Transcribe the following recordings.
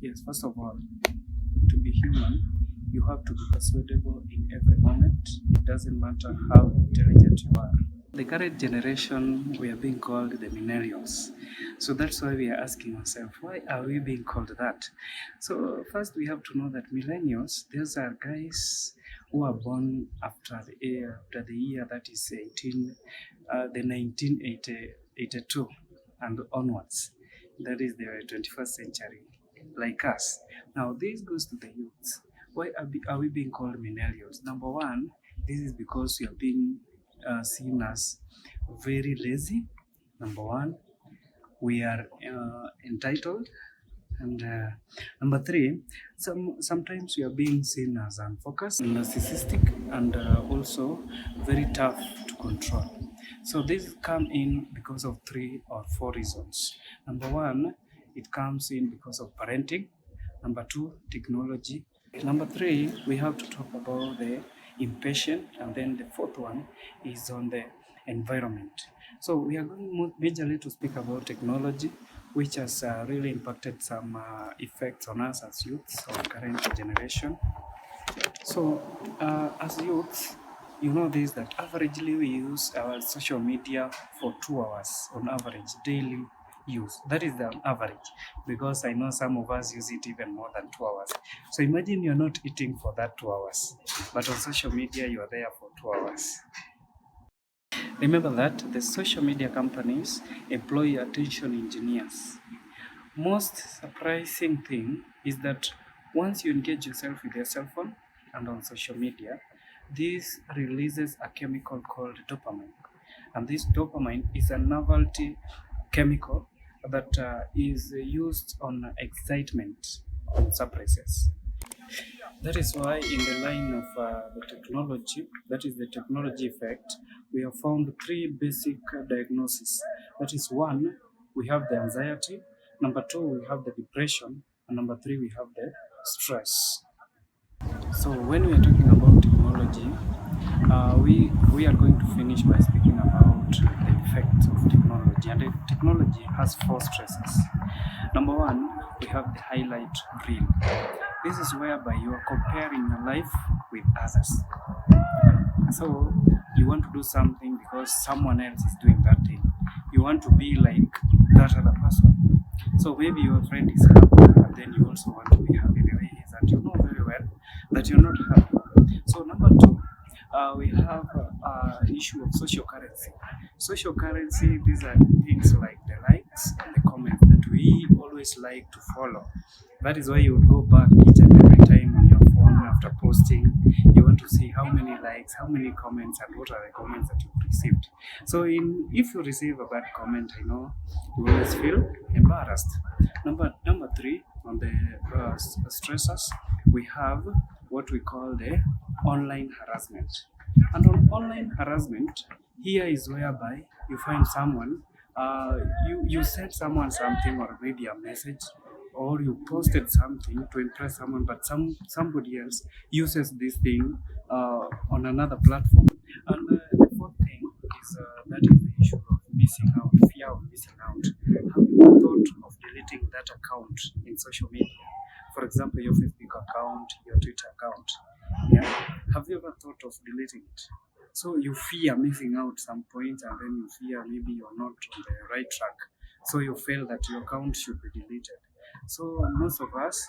Yes, first of all, to be human, you have to be persuadable in every moment. It doesn't matter how intelligent you are. The current generation, we are being called the millennials. So that's why we are asking ourselves, why are we being called that? So first we have to know that millennials, these are guys who are born after the year that is the 1982 and onwards. That is the 21st century, like us. Now this goes to the youths. Why are we being called millennials? Number one, this is because we are being seen as very lazy. Number one, we are entitled, and number three, sometimes we are being seen as unfocused, narcissistic, and also very tough to control. So this come in because of 3 or 4 reasons. Number one, it comes in because of parenting. Number two, technology. Number three, we have to talk about the impatient, and then the fourth one is on the environment. So we are going majorly to speak about technology, which has really impacted some effects on us as youths of current generation. So as youths, you know this, that averagely we use our social media for 2 hours on average daily use. That is the average, because I know some of us use it even more than 2 hours. So imagine you're not eating for that 2 hours, but on social media you are there for 2 hours. Remember that the social media companies employ attention engineers. Most surprising thing is that once you engage yourself with your cell phone and on social media, this releases a chemical called dopamine. And this dopamine is a novelty chemical that is used on excitement on suppresses. That is why in the line of the technology, that is the technology effect, we have found 3 basic diagnoses. That is, one, we have the anxiety. Number 2, we have the depression. And number 3, we have the stress. So when we are talking about technology, we are going to finish by speaking about the effects of technology. And technology has 4 stresses. Number 1, we have the highlight reel. This is whereby you are comparing your life with others. So you want to do something because someone else is doing that thing. You want to be like that other person. So maybe your friend is happy, and then you also want to be happy the way he is, and you know very well that you're not happy. So number 2, we have issue of social currency. Social currency, these are things like the likes and the comments that we always like to follow. That is why you would go back each and every time on your phone after posting. You want to see how many likes, how many comments, and what are the comments that you've received. So if you receive a bad comment, I know you always feel embarrassed. Number 3, on the stressors, we have what we call the online harassment. And on online harassment, here is whereby you find someone, you sent someone something, or maybe a message, or you posted something to impress someone, but somebody else uses this thing on another platform. And the fourth thing is that is the issue of missing out, fear of missing out. Have you ever thought of deleting that account in social media? For example, your Facebook account, your Twitter account. Yeah. Have you ever thought of deleting it? So you fear missing out some point, and then you fear maybe you're not on the right track. So you feel that your account should be deleted. So most of us,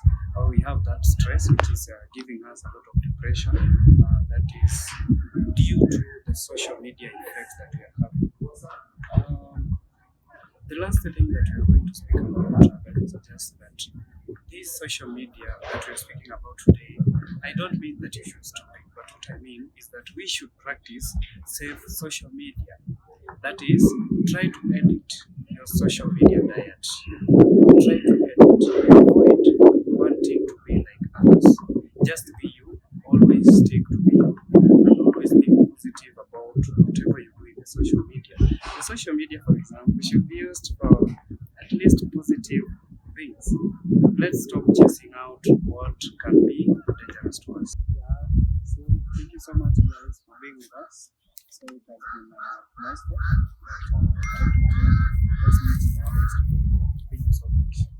we have that stress, which is giving us a lot of depression. That is due to the social media effects that we are having. The last thing that we are going to speak about is just that this social media that we are speaking about today, I don't mean that you should stop it, but what I mean is that we should practice safe social media. That is, try to edit your social media diet. Try to edit, avoid wanting to be like others. Just be you, always stick to be you, and always think positive about whatever you do in the social media. The social media, for example, should be used for at least positive things. Let's stop chasing out what can be dangerous to us. Yeah, so thank you so much, guys, for being with us. So it has been a nice talk.